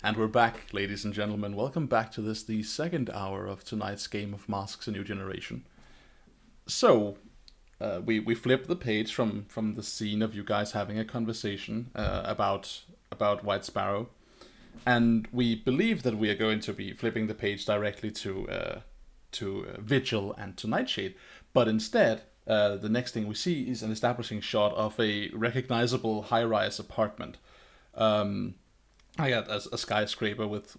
And we're back, ladies and gentlemen. Welcome back to this, the second hour of tonight's game of Masks: A New Generation. So, we flipped the page from the scene of you guys having a conversation about White Sparrow, and we believe that we are going to be flipping the page directly to Vigil and to Nightshade. But instead, the next thing we see is an establishing shot of a recognizable high-rise apartment. I got a skyscraper with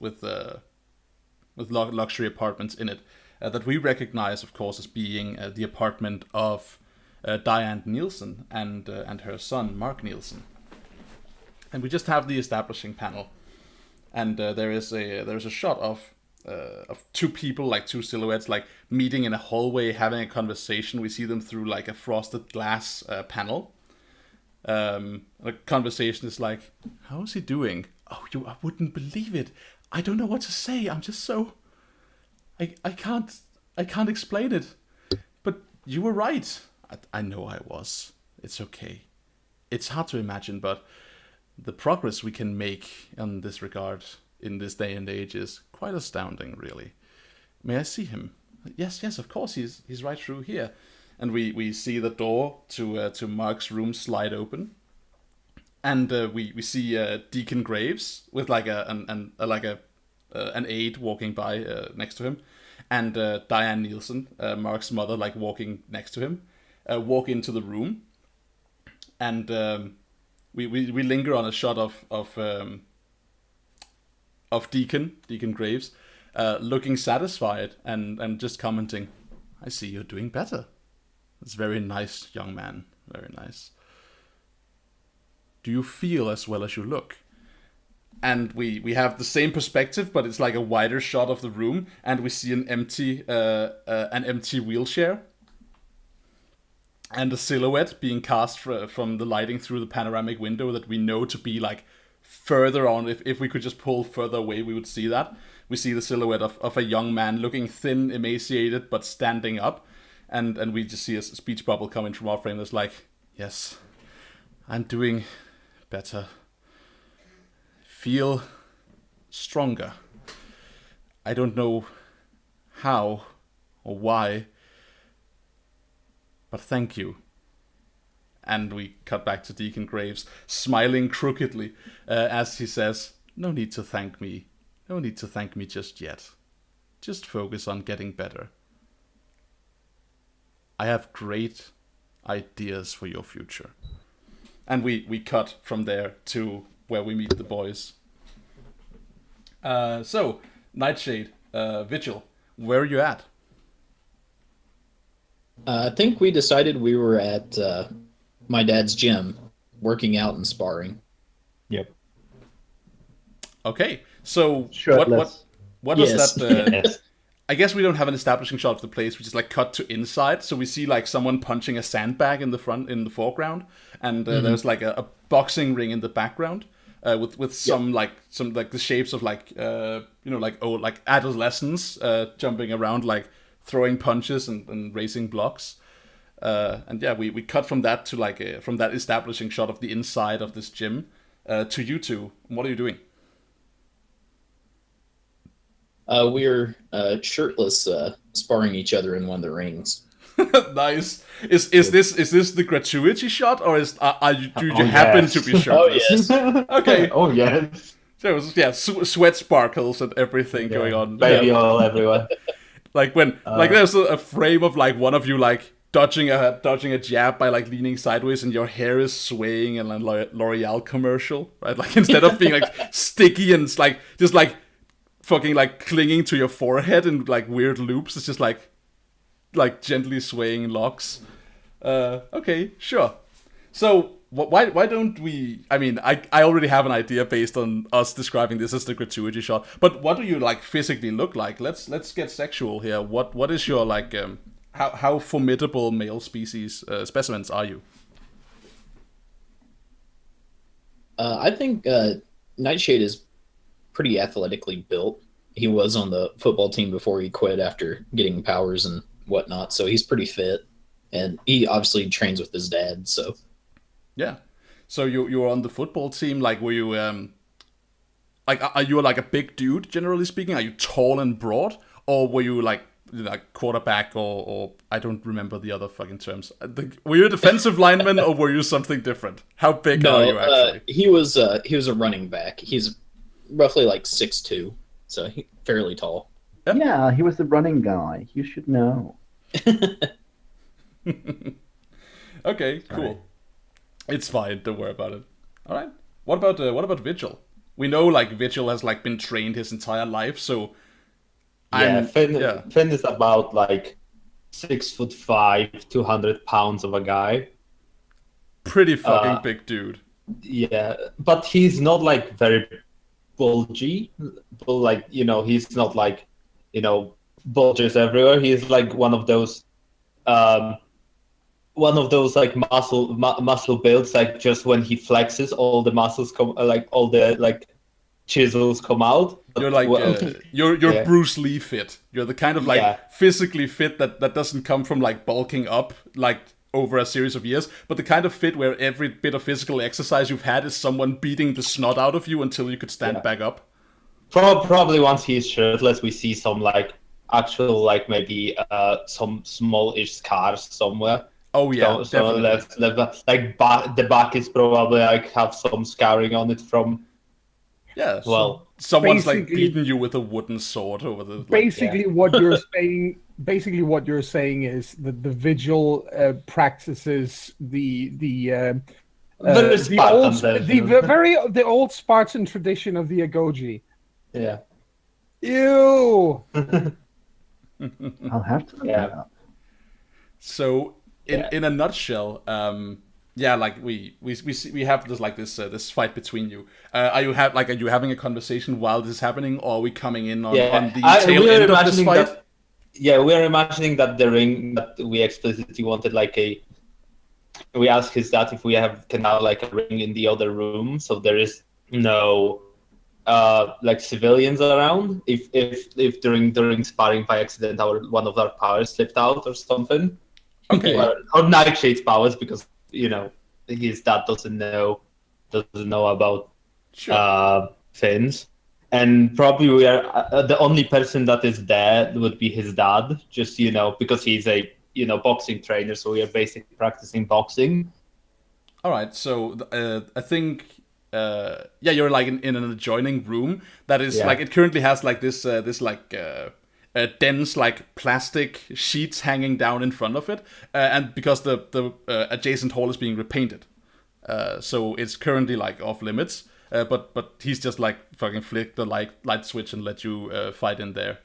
luxury apartments in it that we recognize, of course, as being the apartment of Diane Nielsen and her son Mark Nielsen. And we just have the establishing panel, and there's a shot of two people, like two silhouettes, like meeting in a hallway, having a conversation. We see them through like a frosted glass panel. The conversation is like, "How is he doing? Oh, I wouldn't believe it. I don't know what to say. I'm just so... I can't explain it. But you were right. I know I was. It's okay. It's hard to imagine, but the progress we can make in this regard in this day and age is quite astounding, really. May I see him?" Yes, of course. He's right through here. And we see the door to Mark's room slide open. And we see Deacon Graves with like an aide walking by next to him, and Diane Nielsen, Mark's mother, like walking next to him, walk into the room, and we linger on a shot of Deacon Graves, looking satisfied and just commenting, "I see you're doing better. It's very nice, young man. Very nice. Do you feel as well as you look?" And we have the same perspective, but it's like a wider shot of the room, and we see an empty wheelchair, and a silhouette being cast from the lighting through the panoramic window that we know to be like further on. If we could just pull further away, we would see that. We see the silhouette of a young man looking thin, emaciated, but standing up, and we just see a speech bubble coming from our frame that's like, "Yes, I'm doing better. Feel stronger. I don't know how or why, but thank you." And we cut back to Deacon Graves, smiling crookedly as he says, "No need to thank me. No need to thank me just yet. Just focus on getting better. I have great ideas for your future." And we cut from there to where we meet the boys. So, Nightshade, Vigil, where are you at? I think we decided we were at my dad's gym, working out and sparring. Yep. Okay, so Shirtless. what does Yes. that... Yes. I guess we don't have an establishing shot of the place. We just like cut to inside, so we see like someone punching a sandbag in the foreground, and there's like a boxing ring in the background, with some like the shapes of like like adolescents jumping around, like throwing punches and raising blocks, and yeah, we cut from that to like from that establishing shot of the inside of this gym to you two. What are you doing? We're shirtless, sparring each other in one of the rings. Nice. Is this the gratuity shot, or do you Oh, happen yes. to be shirtless? yes. Okay. Oh yes. So yeah, sweat sparkles and everything going on. Baby Yeah. oil everywhere. Like when like there's a frame of like one of you like dodging a jab by like leaning sideways, and your hair is swaying in a L'Oreal commercial, right? Like instead of being like sticky and like just like fucking like clinging to your forehead in like weird loops, it's just like gently swaying locks. Okay, sure. So why don't we? I mean, I already have an idea based on us describing this as the gratuity shot. But what do you like physically look like? Let's get sexual here. What is your like how formidable male species specimens are you? I think Nightshade is pretty athletically built. He was on the football team before he quit after getting powers and whatnot, so he's pretty fit. And he obviously trains with his dad, so... Yeah. So you were on the football team. Like, were you like, are you like a big dude, generally speaking? Are you tall and broad? Or were you like quarterback or I don't remember the other fucking terms. Were you a defensive lineman or were you something different? How big are you actually? He was a running back. He's roughly like 6'2", so fairly tall. Yep. Yeah, he was the running guy. You should know. Okay, cool. It's fine. Don't worry about it. All right. What about Vigil? We know like Vigil has like been trained his entire life, so. Finn is about like 6'5", 200 pounds of a guy. Pretty fucking big dude. Yeah, but he's not like very bulgy. But like he's not like bulges everywhere. He's like one of those like muscle builds. Like just when he flexes, all the muscles come, like all the like chisels come out. You're like you're Bruce Lee fit. You're the kind of like physically fit that doesn't come from like bulking up like over a series of years, but the kind of fit where every bit of physical exercise you've had is someone beating the snot out of you until you could stand back up. Probably once he's shirtless, we see some like actual like maybe some small-ish scars somewhere. Oh yeah, so like the back is probably like have some scarring on it from. Yeah. Well, someone's like beating you with a wooden sword over the. What you're saying. Basically, what you're saying is that the Vigil practices the old Spartan tradition of the Agoge. Yeah. Ew. I'll have to look that up. So, in a nutshell, like we have this fight between you. Are you having a conversation while this is happening, or are we coming in on the tail end of this fight? We're imagining that the ring that we explicitly wanted, we asked his dad if we can have like a ring in the other room, so there is no like civilians around. If during sparring by accident one of our powers slipped out or something. Okay. Or Nightshade's powers, because his dad doesn't know about Finn's. And probably we are the only person that is there would be his dad, just because he's a boxing trainer, so we are basically practicing boxing. All right, so I think you're like in an adjoining room that is like it currently has like this dense like plastic sheets hanging down in front of it, and because the adjacent hall is being repainted, so it's currently like off limits. But he's just like fucking flick the light switch and let you fight in there.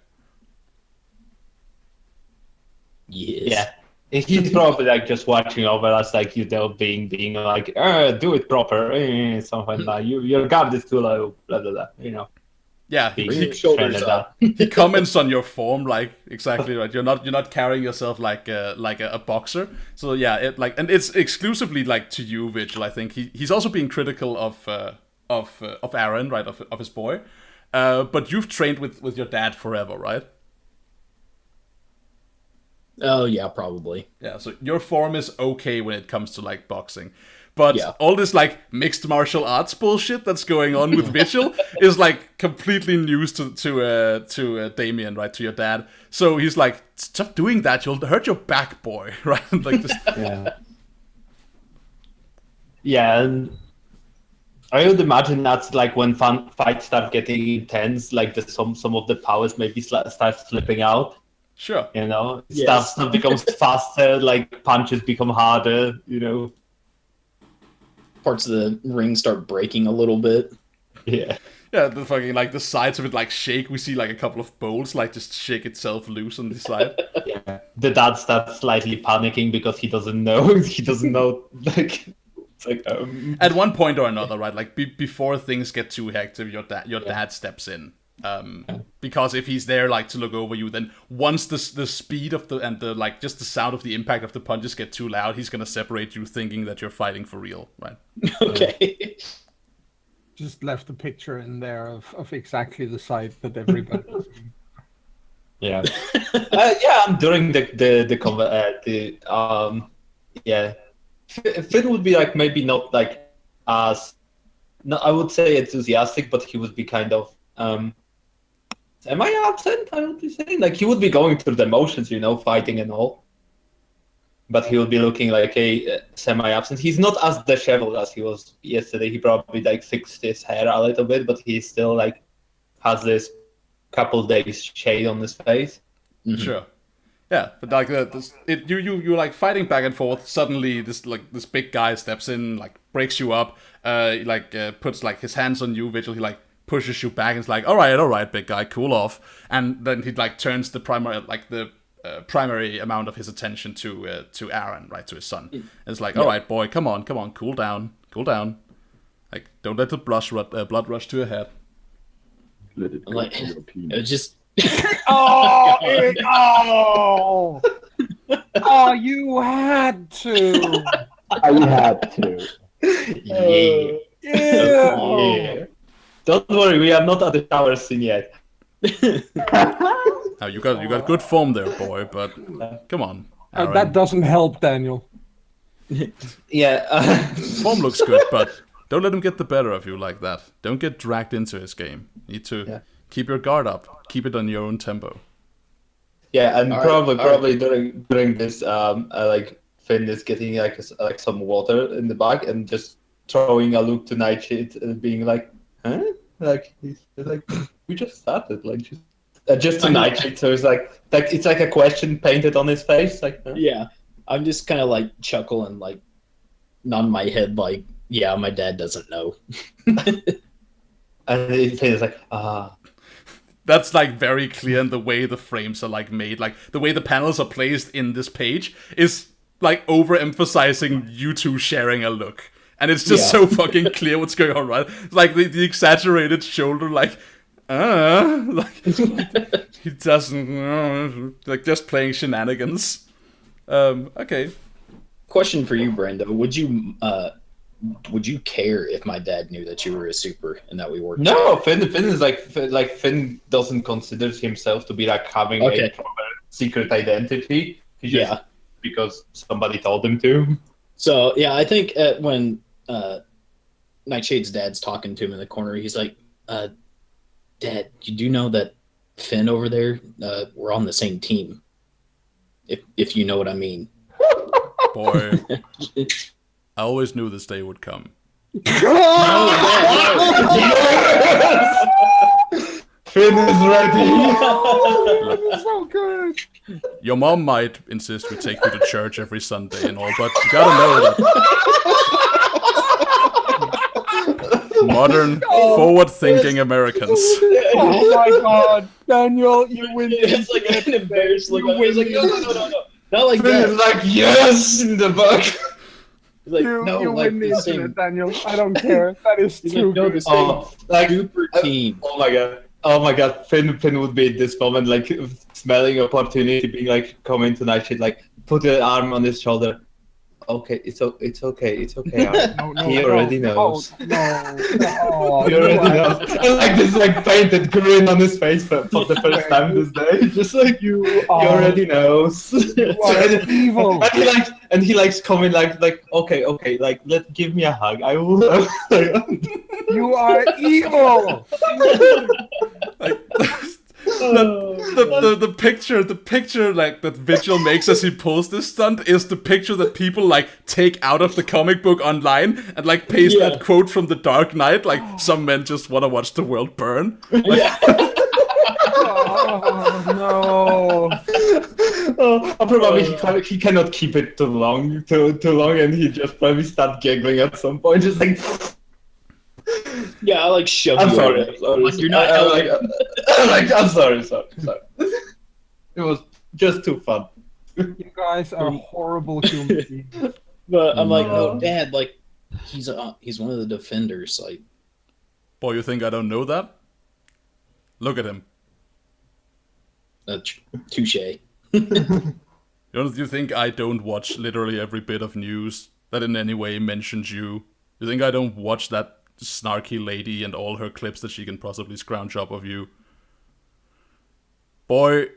Yes. Yeah, he's probably like just watching over us, like being like, do it proper, something like that. Your guard is too low, blah blah blah. Yeah, shoulders up. He comments on your form, like exactly right. You're not carrying yourself like a boxer. So yeah, and it's exclusively like to you, Vigil. I think he's also being critical of Aaron, right, of his boy, but you've trained with your dad forever, right? Oh yeah, probably. Yeah, so your form is okay when it comes to like boxing, but all this like mixed martial arts bullshit that's going on with Vigil is like completely news to Damien, right, to your dad. So he's like, stop doing that, you'll hurt your back, boy, right? Like this. And I would imagine that's like when fights start getting intense, like some of the powers maybe start slipping out. Sure. Stuff becomes faster, like punches become harder, Parts of the ring start breaking a little bit. Yeah. Yeah, the fucking like the sides of it like shake. We see like a couple of bolts like just shake itself loose on the side. Yeah. The dad starts slightly panicking because he doesn't know. Like. At one point or another, right? Like before things get too hectic, your dad steps in, because if he's there like to look over you, then once the speed of the like just the sound of the impact of the punches get too loud, he's gonna separate you, thinking that you're fighting for real, right? Okay. Just left a picture in there of exactly the side that everybody. Yeah. And during the combat, Finn would be like maybe not like as no, I would say enthusiastic, but he would be kind of semi-absent, I would be saying. Like, he would be going through the motions, fighting and all. But he would be looking like a semi-absent. He's not as disheveled as he was yesterday. He probably like fixed his hair a little bit, but he still like has this couple days shade on his face. Mhm. Sure. Yeah, but like you're like fighting back and forth. Suddenly, this big guy steps in, like breaks you up, puts like his hands on you. Vigil, he like pushes you back and is like, all right, big guy, cool off. And then he like turns the primary amount of his attention to Aaron, right, to his son. And it's like, all right, boy, come on, cool down. Like, don't let the blood rush to your head. Let it go Like, to your it penis. was just Oh, you had to. I had to. yeah. Yeah. Don't worry, we are not at the shower scene yet. Now you got good form there, boy. But come on, Aaron. That doesn't help, Daniel. Yeah. Form looks good, but don't let him get the better of you like that. Don't get dragged into his game. You need to keep your guard up. Keep it on your own tempo. Yeah, and All probably during this, like Finn is getting like some water in the bag and just throwing a look to Nightshade and being like, huh? Like he's like, we just started, like just to Nightshade. So it's like it's like a question painted on his face, like. Huh? Yeah, I'm just kind of like chuckling, like nodding my head, like, yeah, my dad doesn't know. And Finn is like, ah. That's like very clear in the way the frames are like made. Like the way the panels are placed in this page is like overemphasizing you two sharing a look. And it's just so fucking clear what's going on, right? It's like the exaggerated shoulder, like he doesn't, like just playing shenanigans. Okay. Question for you, Brando. Would you care if my dad knew that you were a super and that we worked? No, Finn is like Finn doesn't consider himself to be like having a proper secret identity. He just because somebody told him to. So yeah, I think when Nightshade's dad's talking to him in the corner, he's like, "Dad, you do know that Finn over there, we're on the same team. If you know what I mean." Boy, I always knew this day would come. Finn is ready. That's so good. Your mom might insist we take you to church every Sunday and all, but you gotta know that modern, forward-thinking Americans. Oh my God, Daniel, you win. It's like an embarrassed look. He's like, no, not like Finn that. is like, yes, in the back. He's like, You like win the the internet, same. Daniel. I don't care. That is He's too like, no, good. the same Like, super team. oh my god, Finn would be at this moment like smelling opportunity, being like coming to Nightshade, like put an arm on his shoulder. Okay, it's okay. Aaron. He already knows. No. He already knows. And like this like painted grin on his face for the first time this day. Just like he already knows. You are evil. And he likes coming like okay, like give me a hug. I will. You are evil. Like, the picture like that Vigil makes as he pulls this stunt is the picture that people like take out of the comic book online and like paste that quote from The Dark Knight, like some men just want to watch the world burn. Yeah. Oh no. Probably he cannot keep it too long, and he just probably start giggling at some point, just like. Yeah, I like shove I'm you sorry. out. Like, you're not I'm sorry. It was just too fun. You guys are horrible human beings. But I'm like, no, Dad, like he's one of the defenders. Like, Boy, you think I don't know that? Look at him. touche. You think I don't watch literally every bit of news that in any way mentions you? You think I don't watch that snarky lady and all her clips that she can possibly scrounge up of you? Boy,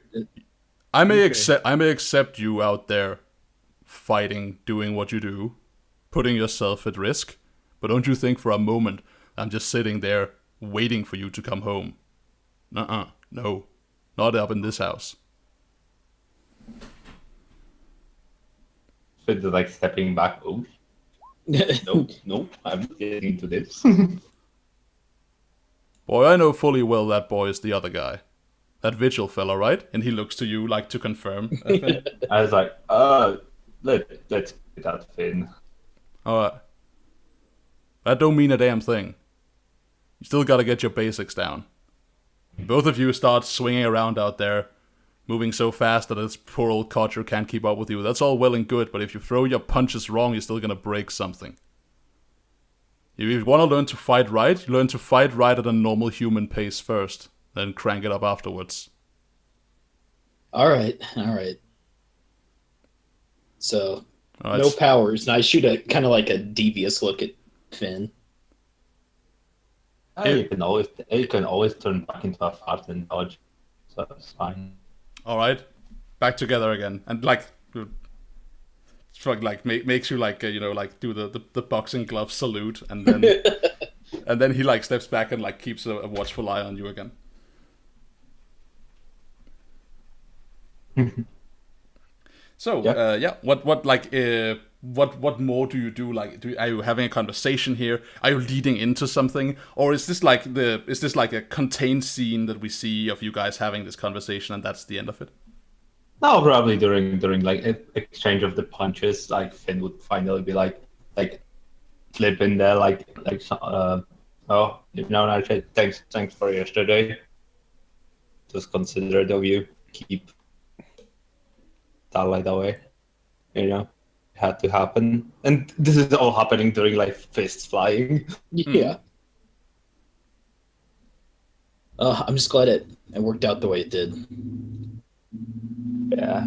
I may accept you out there fighting, doing what you do, putting yourself at risk, but don't you think for a moment I'm just sitting there waiting for you to come home. No. Not up in this house. Finn's like stepping back. Oh, nope, I'm not getting into this. Boy, I know fully well that boy is the other guy. That Vigil fella, right? And he looks to you like to confirm. Finn. I was like, let's get that Finn. Alright. That don't mean a damn thing. You still gotta get your basics down. Both of you start swinging around out there, moving so fast that this poor old codger can't keep up with you. That's all well and good, but if you throw your punches wrong, you're still gonna break something. If you want to learn to fight right, you learn to fight right at a normal human pace first, then crank it up afterwards. All right. So, Alright. no powers, and I shoot a kind of like a devious look at Finn. You can always turn back into a fart and dodge, so it's fine. Alright, back together again. And like makes you like, like do the boxing glove salute, and then and then he like steps back and like keeps a watchful eye on you again. So, what more do you do? Like, are you having a conversation here? Are you leading into something, or is this like a contained scene that we see of you guys having this conversation, and that's the end of it? No, probably during like exchange of the punches, like Finn would finally be like slip in there, thanks for yesterday. Just considerate of you, keep that light away, had to happen, and this is all happening during like fists flying. Yeah. I'm just glad it worked out the way it did. Yeah.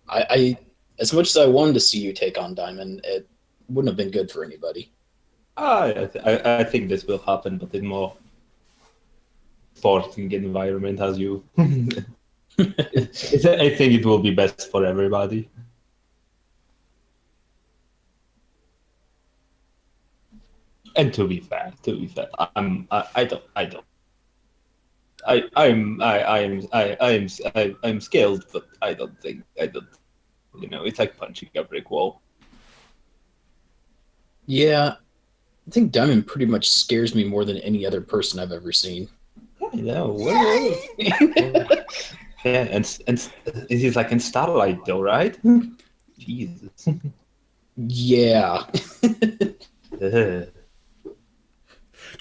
I as much as I wanted to see you take on Diamond, it wouldn't have been good for anybody. I think this will happen, but in more sporting environment, as you. I think it will be best for everybody. And to be fair, I'm skilled, but I don't. It's like punching a brick wall. Yeah, I think Diamond pretty much scares me more than any other person I've ever seen. I know. Yeah, and he's like in Starlight though, right? Jesus. Yeah.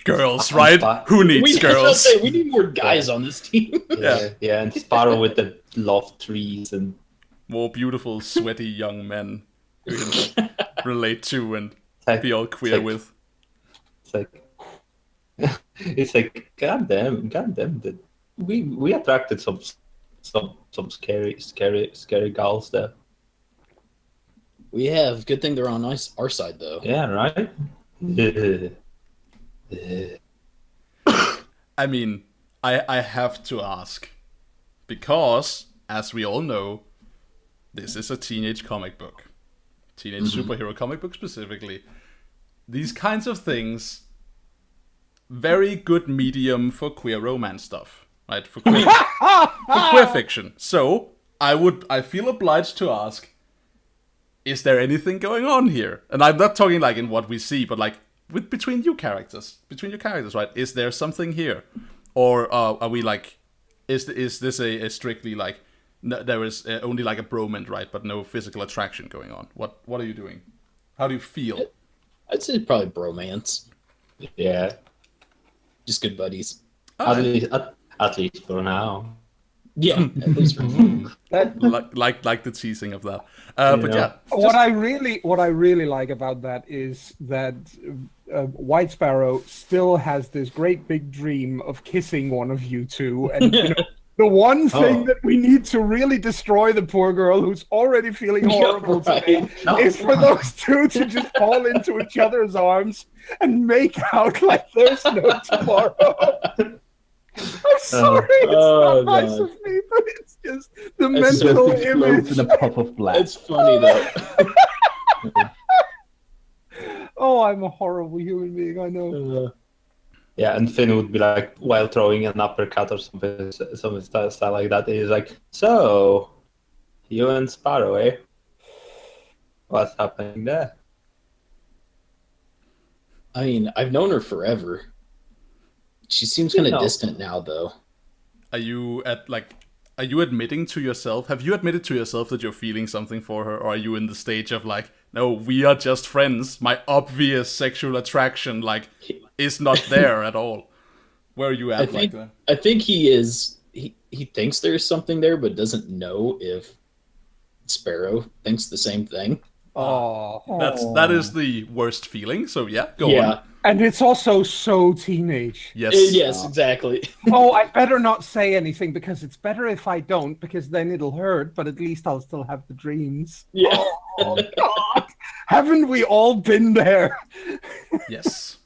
Girls, right? Who needs girls? We need more guys on this team. Yeah, and Sparrow with the love trees and more beautiful, sweaty young men who can relate to and be all queer with. It's like goddamn that we attracted some scary gals there. We have. Good thing they're on our side though. Yeah, right. I mean, I have to ask, because as we all know, this is a teenage comic book, superhero comic book specifically. These kinds of things, very good medium for queer romance stuff, right? For queer fiction. So I feel obliged to ask, is there anything going on here? And I'm not talking like in what we see, but like between your characters, right? Is there something here, or are we like, is this a strictly like, no, there is only like a bromance, right? But no physical attraction going on. What are you doing? How do you feel? I'd say probably bromance. Yeah, just good buddies. At least for now. Yeah, at least for now. like the teasing of that. But yeah, what I really like about that is that White Sparrow still has this great big dream of kissing one of you two, and the one thing that we need to really destroy the poor girl who's already feeling horrible today is for those two to just fall into each other's arms and make out like there's no tomorrow. I'm sorry, it's not nice of me, but it's just the mental image. In a puff of black. It's funny though. Oh, I'm a horrible human being. I know. Yeah, and Finn would be like, while throwing an uppercut or something style like that, he's like, "So, you and Sparrow, eh? What's happening there?" I mean, I've known her forever. She seems kind of No. distant now, though. Are you admitting to yourself? Have you admitted to yourself that you're feeling something for her, or are you in the stage of like, no, we are just friends. My obvious sexual attraction, like, is not there at all. Where are you at like that? I think he is. He thinks there's something there, but doesn't know if Sparrow thinks the same thing. Oh, That is the worst feeling. So yeah, go Yeah. on. and it's also so teenage. Yes. Yes, exactly. Oh, I better not say anything because it's better if I don't, because then it'll hurt. But at least I'll still have the dreams. Yeah. Oh God, haven't we all been there? Yes.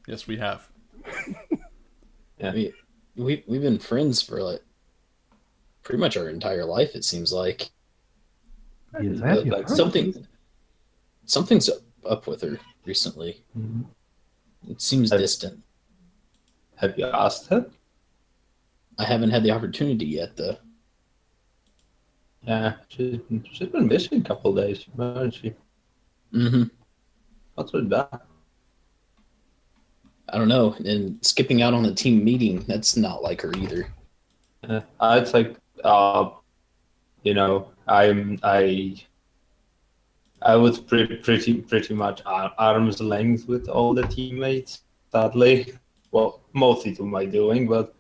Yes, we have. I mean, we've been friends for like pretty much our entire life. It seems like. Like something's up with her recently. Mhm. It seems distant. Have you asked her? I haven't had the opportunity yet, though. Yeah, she's been missing a couple of days, hasn't she? Mm-hmm. What's with that? I don't know. And skipping out on a team meeting, that's not like her either. It's like, you know, I was pretty much arm's length with all the teammates. Sadly, well, mostly to my doing, but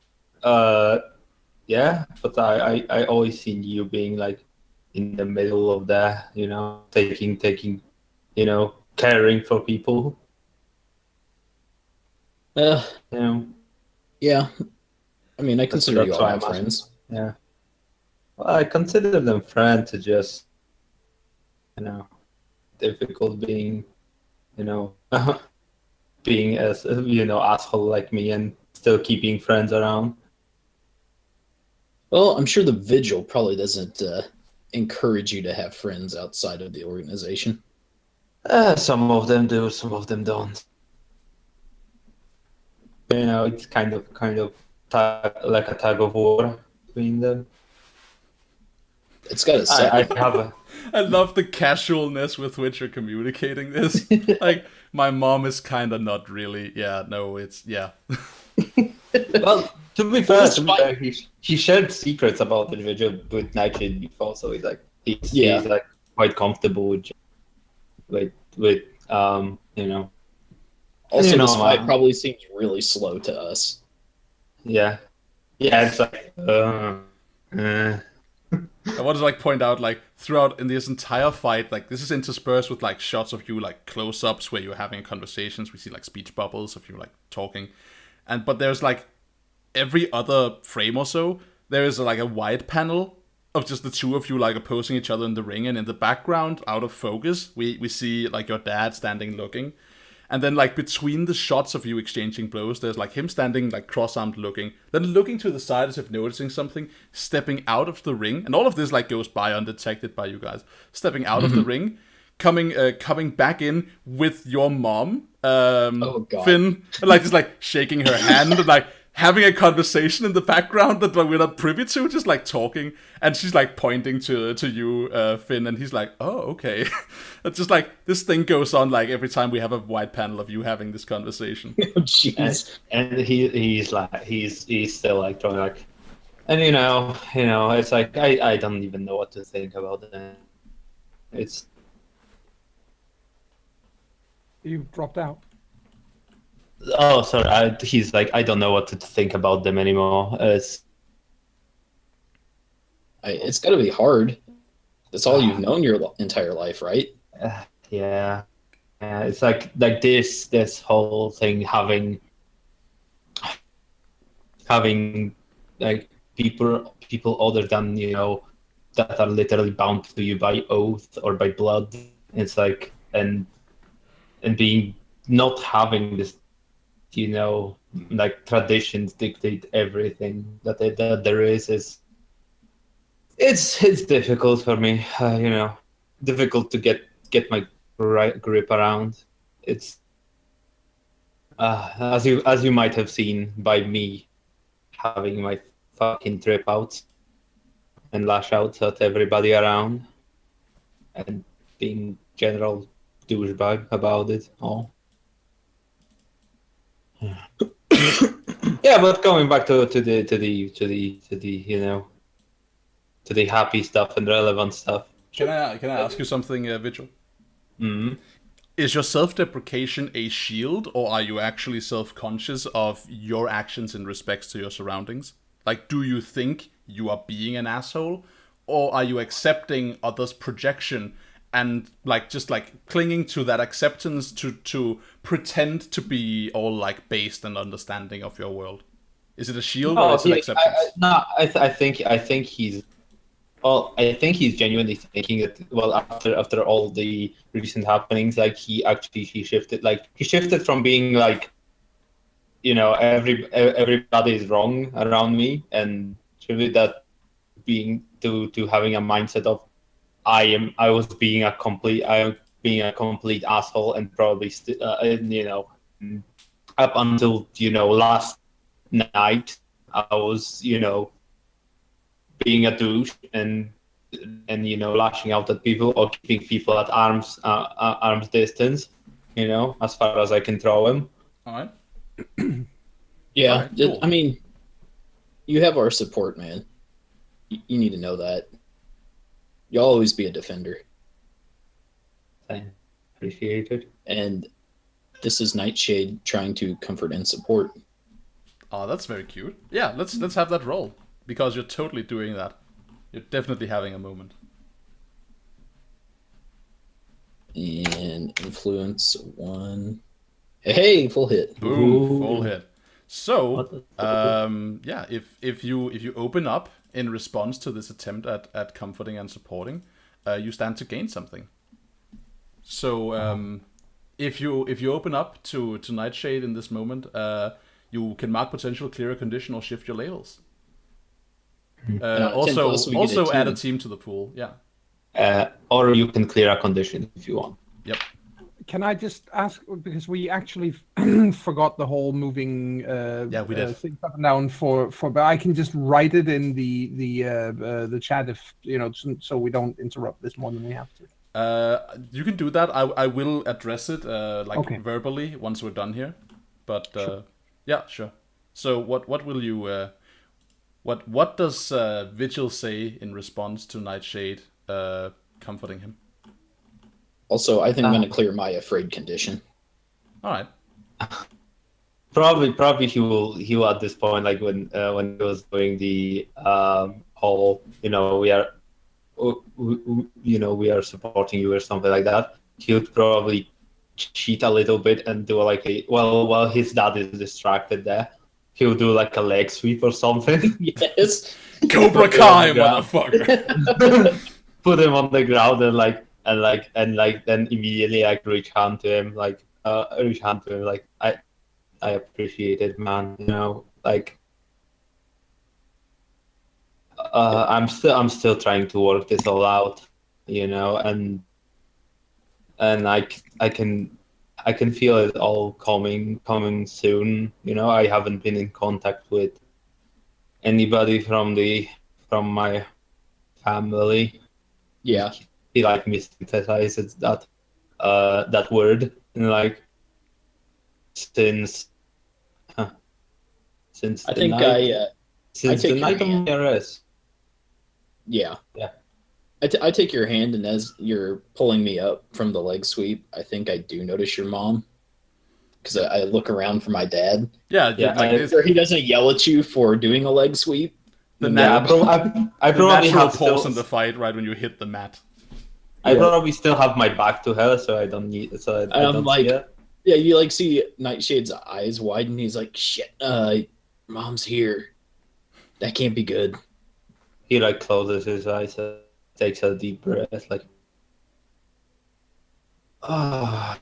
yeah. But I always seen you being like in the middle of that, you know, taking, you know, caring for people, Uh, you know. yeah. I mean, I consider you that's all why my I'm asking. friends. Yeah. Well, I consider them friends. To just, you know, difficult being, you know, being as, you know, asshole like me and still keeping friends around. Well, I'm sure the Vigil probably doesn't encourage you to have friends outside of the organization. Some of them do, some of them don't. You know, it's kind of like a tug of war between them. It's got a I have a. I love the casualness with which you're communicating this. Like, my mom is kind of not really. Yeah, no, it's yeah. Well, to be fair, he shared secrets about the video with Nightshade before, so he's like he's like quite comfortable with you know. Also, You know, this fight probably seems really slow to us. Yeah, it's like. I want to like point out like throughout in this entire fight, like this is interspersed with like shots of you like close-ups where you're having conversations. We see like speech bubbles of you like talking, but there's like every other frame or so there is like a wide panel of just the two of you like opposing each other in the ring, and in the background, out of focus, we see like your dad standing looking. And then, like, between the shots of you exchanging blows, there's, like, him standing, like, cross-armed looking. Then looking to the side as if noticing something. Stepping out of the ring. And all of this, like, goes by undetected by you guys. Stepping out of the ring. Coming back in with your mom. Oh, God. Finn. And, like, just, like, shaking her hand. And, like, having a conversation in the background that we're not privy to. Just, like, talking. And she's, like, pointing to you, Finn. And he's like, oh, okay. It's just, like, this thing goes on, like, every time we have a wide panel of you having this conversation. Jeez. And he's like he's still like trying like, and you know it's like I don't even know what to think about it. It's You dropped out. oh sorry. He's like I don't know what to think about them anymore. It's got to be hard. That's all you've known your entire life, right? Yeah. It's like this whole thing having like people other than you know that are literally bound to you by oath or by blood. It's like and being not having this, you know, like traditions dictate everything that there is. It's difficult for me, you know, difficult to get my right grip around. it's as you might have seen by me having my fucking trip outs and lash outs at everybody around and being general douchebag about it all. Yeah, but going back to the you know, to the happy stuff and relevant stuff. Can I ask you something, Vigil? Mm-hmm. Is your self-deprecation a shield, or are you actually self-conscious of your actions in respects to your surroundings? Like, do you think you are being an asshole, or are you accepting others' projection and like just like clinging to that acceptance to pretend to be all like based and understanding of your world? Is it a shield or is it acceptance? I think he's. Well, I think he's genuinely thinking that. Well, after all the recent happenings, like he shifted from being like, you know, everybody is wrong around me, and truly that being to having a mindset of I was being a complete asshole, and probably you know, up until, you know, last night I was, you know, being a douche and you know, lashing out at people or keeping people at arm's distance, you know, as far as I can throw them. All right. Yeah, All right, cool. I mean, you have our support, man. You need to know that. You'll always be a defender. I appreciate it. And this is Nightshade trying to comfort and support. Oh, that's very cute. Yeah, let's have that roll, because you're totally doing that. You're definitely having a moment. And influence 1. Hey, full hit. Boom, full hit. So, yeah, if you open up in response to this attempt at comforting and supporting, you stand to gain something. So, if you open up to Nightshade in this moment, you can mark potential, clear a condition, or shift your labels. Also add a team to the pool. Yeah. Or you can clear a condition if you want. Yep. Can I just ask, because we actually forgot the whole moving we did. things up and down for, but I can just write it in the chat if, you know, so we don't interrupt this more than we have to. You can do that. I will address it verbally once we're done here. But Sure. Yeah, sure. So what will you what does Vigil say in response to Nightshade comforting him? Also, I think I'm going to clear my afraid condition. All right. Probably he will at this point, like when he was doing the whole, you know, we are supporting you or something like that. He would probably cheat a little bit and do like while his dad is distracted there, he would do like a leg sweep or something. Yes. Cobra Kai, motherfucker. Put him on the ground and then immediately like reach hand to him like I appreciate it, man, you know, like I'm still trying to work this all out, you know, and I can feel it all coming soon, you know. I haven't been in contact with anybody from my family. Yeah. He like misinterprets that word, and like since I the think night, since take the your night of hand. my arrest. Yeah. Yeah. I take your hand, and as you're pulling me up from the leg sweep, I think I do notice your mom, because I look around for my dad. Yeah. Like, he doesn't yell at you for doing a leg sweep. The I probably natural have pause in the fight right when you hit the mat. I probably still have my back to her, so I don't need. So I don't like, see her. Yeah, you like see Nightshade's eyes widen. He's like, "Shit, mom's here. That can't be good." He like closes his eyes, takes a deep breath, like, ah.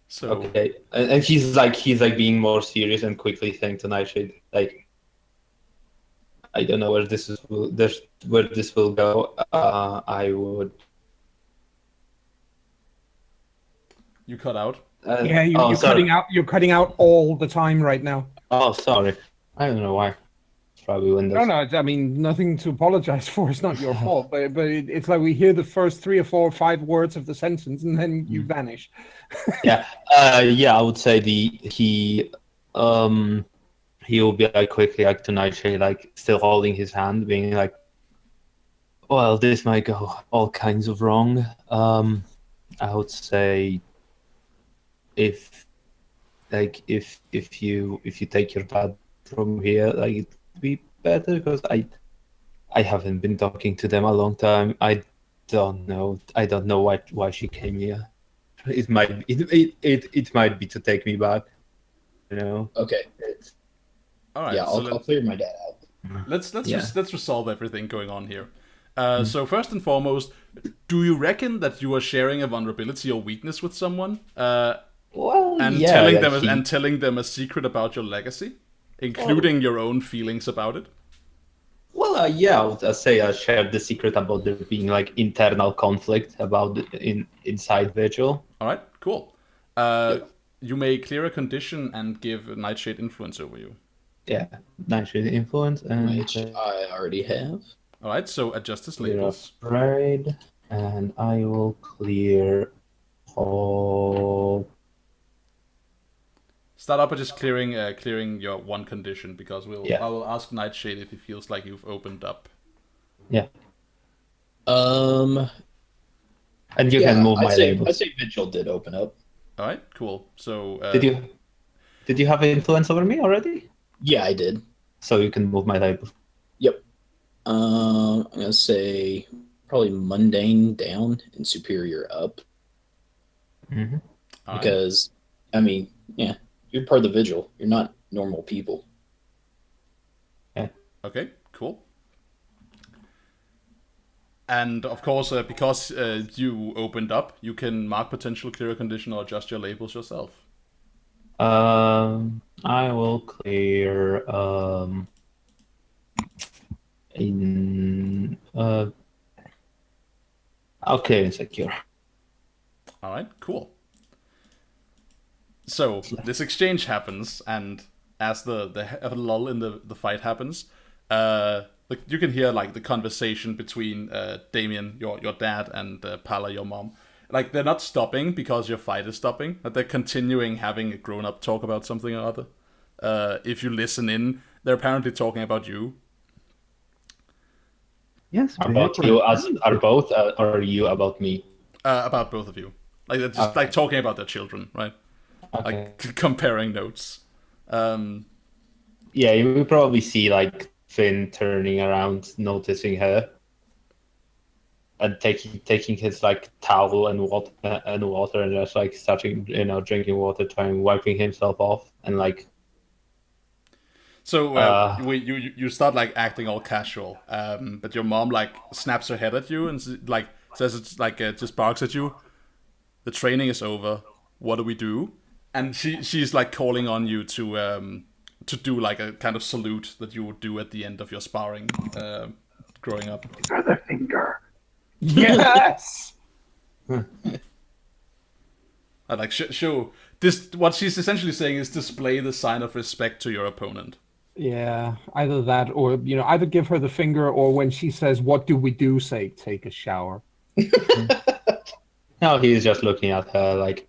So Okay, and he's like being more serious and quickly saying to Nightshade, like, I don't know where this will go. I would You cut out. Yeah, you're sorry. cutting out. You're cutting out all the time right now. Oh, sorry. I don't know why. It's probably Windows. No, I mean nothing to apologize for. It's not your fault, but it's like we hear the first 3 or 4 or 5 words of the sentence, and then you vanish. Yeah. I would say he will be like quickly like to Nightshade, like still holding his hand, being like, well, this might go all kinds of wrong. I would say if you take your dad from here, like it'd be better, because I haven't been talking to them a long time. I don't know why she came here. It might be to take me back, you know. Okay. All right. Yeah, so I'll clear my dad out. let's Yeah. let's resolve everything going on here. So first and foremost, do you reckon that you are sharing a vulnerability or weakness with someone, Well, and yeah, telling like them telling them a secret about your legacy, including your own feelings about it? Well, yeah, I'd say I shared the secret about there being like internal conflict about inside Vigil. All right, cool. You may clear a condition and give Nightshade influence over you. Yeah, Nightshade influence and Which I already have. All right, so adjust his clear labels. of pride, and I will clear all. Start up by just clearing your one condition, because Yeah. I will ask Nightshade if he feels like you've opened up. Yeah, Um, and you yeah, can move my I'd labels. say Vigil did open up. All right, cool. So Did you have influence over me already? Yeah, I did. So you can move my labels. Yep. I'm gonna say probably mundane down and superior up, Mm-hmm. all right. because I mean, yeah, you're part of the Vigil. You're not normal people. Okay, cool. And of course, because you opened up, you can mark potential clear condition or adjust your labels yourself. I will clear I'll clear insecure. All right, cool. So this exchange happens, and as the lull in the fight happens, you can hear like the conversation between Damien, your dad, and Pala, your mom. Like they're not stopping because your fight is stopping, but they're continuing having a grown-up talk about something or other. If you listen in, they're apparently talking about you. Yes, About you as are both, or are you about me? About both of you. Like they're just like talking about their children, right? Okay. Like comparing notes. Yeah, you will probably see like Finn turning around, noticing her, and taking his like towel and water, and just like starting, drinking water, trying wiping himself off, and like. So you start like acting all casual, but your mom like snaps her head at you and like says it's like just barks at you. The training is over. What do we do? And she's like calling on you to do like a kind of salute that you would do at the end of your sparring growing up. Feather finger. Yes. I like show this. What she's essentially saying is display the sign of respect to your opponent. Yeah, either that or either give her the finger, or when she says, "What do we do?" say, "Take a shower." No, he's just looking at her like.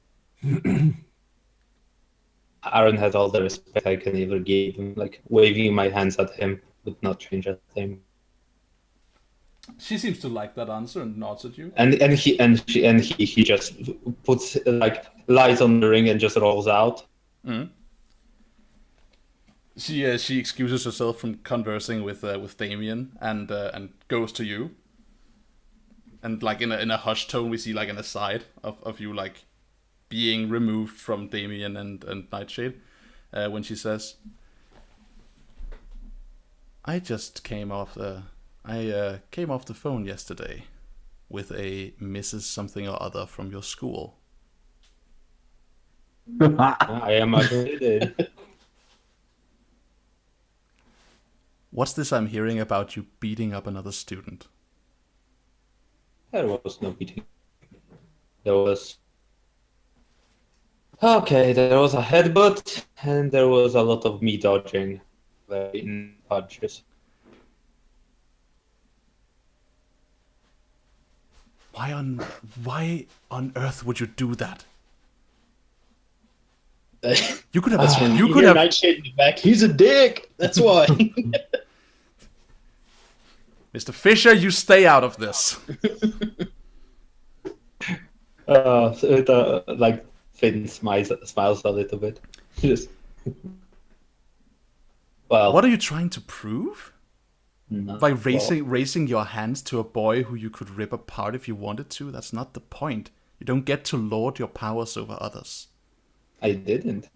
Aaron has all the respect I can ever give him. Like waving my hands at him would not change a thing. She seems to like that answer and nods at you. And he just puts like lights on the ring and just rolls out. Mm-hmm. She excuses herself from conversing with Damien and goes to you. And like in a hushed tone, we see like an aside of you like being removed from Damien and Nightshade when she says, "I just came off the phone yesterday with a Mrs. something or other from your school." I am agreed. What's this I'm hearing about you beating up another student? There was no beating. There was Okay, there was a headbutt, and there was a lot of me dodging in punches. Why on earth would you do that? That's You could have. when You you could hear have. Nightshade in the back. He's a dick. That's why. Mr. Fisher, you stay out of this. So it, like Finn smiles a little bit. Just well, What are you trying to prove? no, By raising your hands to a boy who you could rip apart if you wanted to? That's not the point. You don't get to lord your powers over others. I didn't.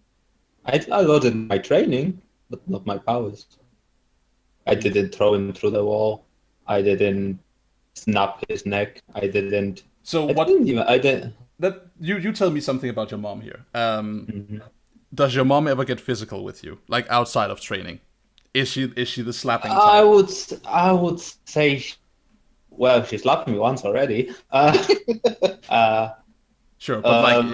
I loaded my training, but not my powers. I didn't throw him through the wall. I didn't snap his neck. I didn't. So I what? didn't even. I did. That you tell me something about your mom here. Does your mom ever get physical with you, like outside of training? Is she the slapping type? I would say. Well, she slapped me once already. Sure, but like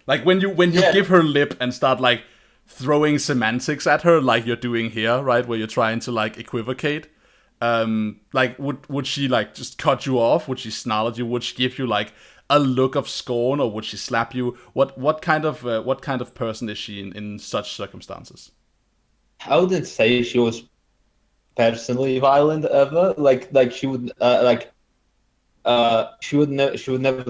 like when you Yeah. give her lip and start like throwing semantics at her, like you're doing here, right, where you're trying to like equivocate. Like would she like just cut you off? Would she snarl at you? Would she give you like a look of scorn, or would she slap you? What kind of person is she in such circumstances? I wouldn't say she was personally violent ever. Like she would she would never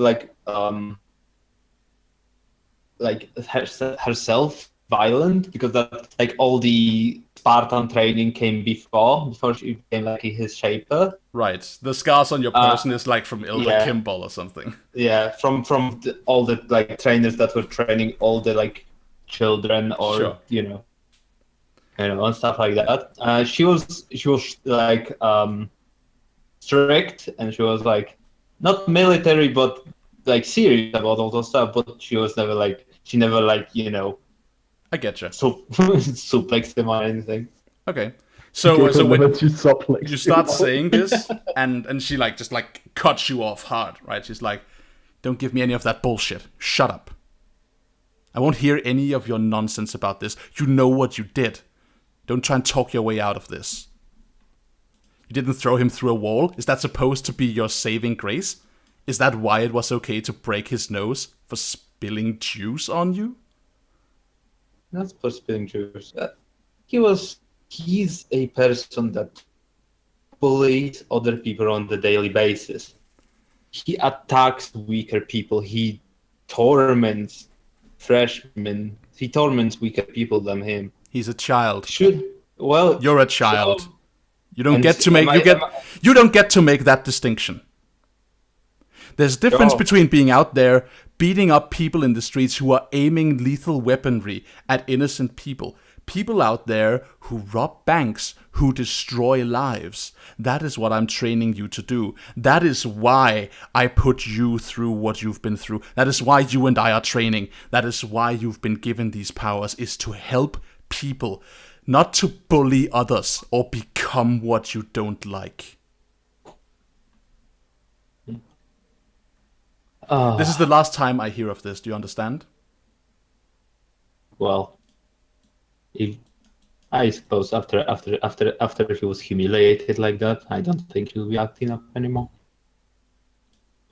herself violent, because that like all the Spartan training came before she became like his shaper. Right, the scars on your person is like from Ilda yeah. Kimball or something. Yeah, from all the like trainers that were training all the like children, or Sure. And stuff like that. She was like strict, and she was like not military, but like serious about all those stuff. But she never I get you. suplexed him or anything. Okay, so Gave her when limits, you suplex. you start saying this, and she like just like cuts you off hard, right? She's like, "Don't give me any of that bullshit. Shut up. I won't hear any of your nonsense about this. You know what you did. Don't try and talk your way out of this. You didn't throw him through a wall. Is that supposed to be your saving grace? Is that why it was okay to break his nose for spilling juice on you?" Not for spilling juice. He's a person that bullies other people on the daily basis. He attacks weaker people. He torments freshmen. He torments weaker people than him. He's a child. You're a child. You don't and get to make you don't get to make that distinction. There's a difference between being out there beating up people in the streets who are aiming lethal weaponry at innocent people. People out there who rob banks, who destroy lives. That is what I'm training you to do. That is why I put you through what you've been through. That is why you and I are training. That is why you've been given these powers, is to help people, not to bully others or become what you don't like. This is the last time I hear of this. Do you understand? Well, I suppose after he was humiliated like that, I don't think he'll be acting up anymore.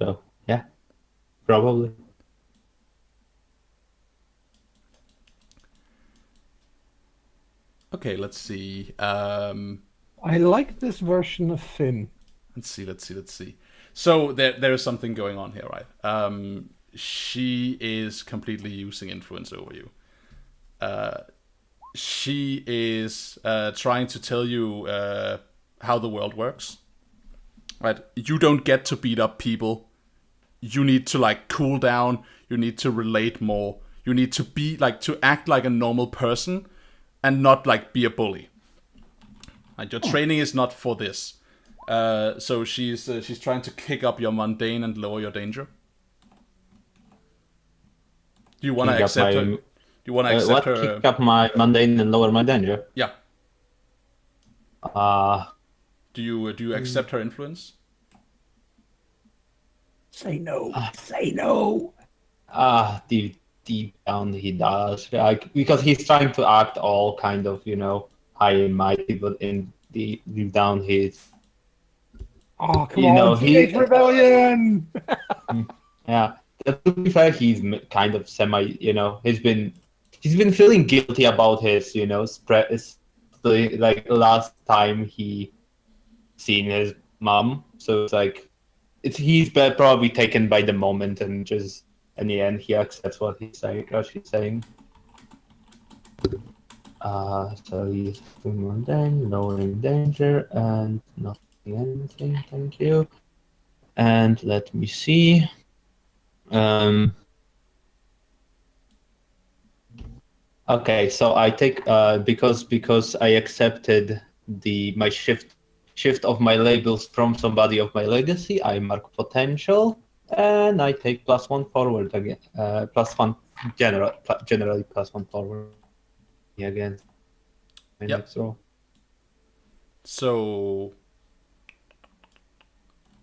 So yeah, probably. Okay, let's see. I like this version of Finn. Let's see. So there is something going on here, right? She is completely using influence over you. She is trying to tell you how the world works, right? You don't get to beat up people. You need to like cool down. You need to relate more. You need to be like to act like a normal person, and not like be a bully. Like your training is not for this. So she's trying to kick up your mundane and lower your danger. Do you want to accept her? Do you want to accept her? Kick up my mundane and lower my danger? Yeah. Do you accept her influence? Say no. Say no. deep down he does, like, because he's trying to act all kind of, high and mighty, but in deep down he's, Oh, come you know, on, Teenage Rebellion! yeah. To be fair, he's kind of semi, he's been feeling guilty about his, like last time he seen his mom. So it's like, he's probably taken by the moment, and just in the end he accepts what she's saying. So he's doing mundane, lowering danger, and not doing anything. Thank you. And let me see. Okay, so I take because I accepted my shift of my labels from somebody of my legacy. I mark potential, and I take +1 forward again. +1 generally +1 forward again. My Yep. next roll. So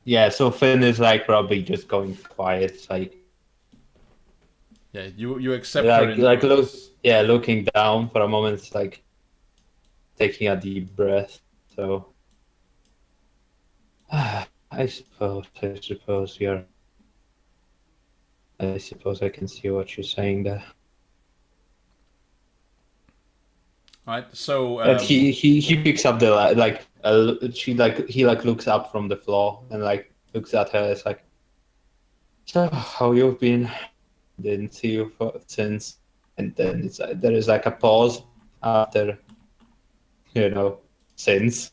Yeah, so Finn is like probably just going quiet, like yeah, you accept her influence. Looking down for a moment, it's like taking a deep breath. So I suppose I can see what you're saying there. All right, so And he picks up the he looks up from the floor and like looks at her. It's like, so how you've been? Didn't see you since. And then there is like a pause after, since.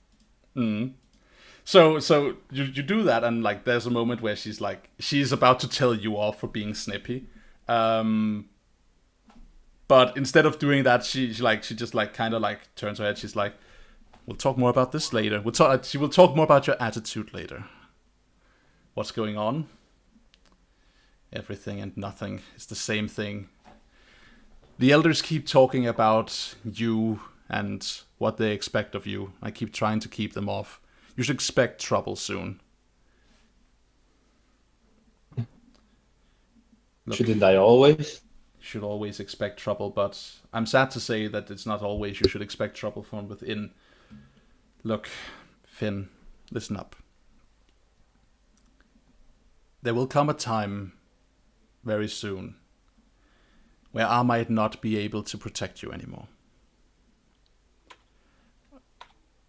So you do that, and like there's a moment where she's about to tell you off for being snippy, but instead of doing that, she just like kind of like turns her head. She's like, "We'll talk more about this later. She will talk more about your attitude later. What's going on? Everything and nothing is the same thing. The elders keep talking about you and what they expect of you. I keep trying to keep them off. You should expect trouble soon." Look, shouldn't I always? You should always expect trouble, but I'm sad to say that it's not always you should expect trouble from within. Look, Finn, listen up. There will come a time, very soon, where I might not be able to protect you anymore.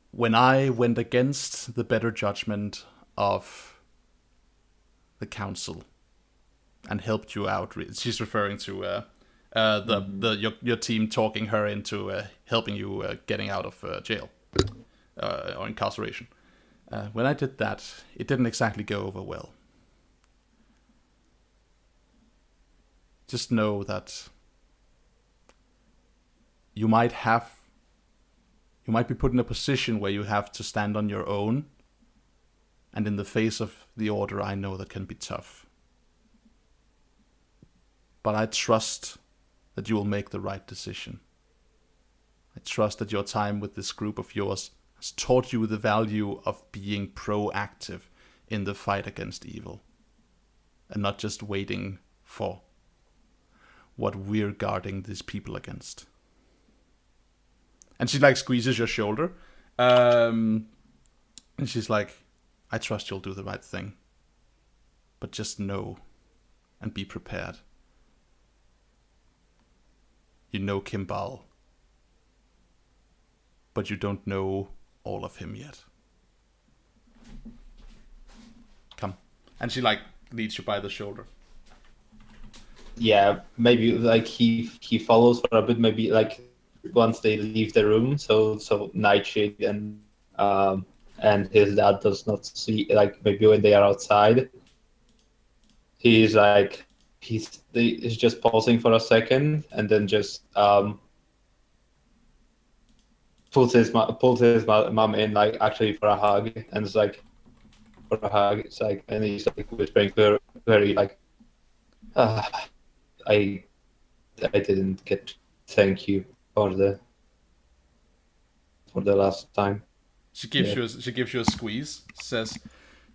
When I went against the better judgment of the council and helped you out, she's referring to your team talking her into helping you getting out of jail or incarceration. When I did that, it didn't exactly go over well. Just know that you might be put in a position where you have to stand on your own, and in the face of the order, I know that can be tough. But I trust that you will make the right decision. I trust that your time with this group of yours has taught you the value of being proactive in the fight against evil, and not just waiting for what we're guarding these people against. And she like squeezes your shoulder, and she's like, I trust you'll do the right thing, but just know and be prepared. You know Kimball, but you don't know all of him yet. Come. And she like leads you by the shoulder. Yeah, maybe like he follows for a bit, maybe like once they leave the room, so Nightshade and his dad does not see, like maybe when they are outside, he's just pausing for a second and then just pulls his mom in, like actually for a hug, and it's like for a hug, it's like, and he's like whispering very, very like, I didn't get to thank you for the last time. She gives you a squeeze, says,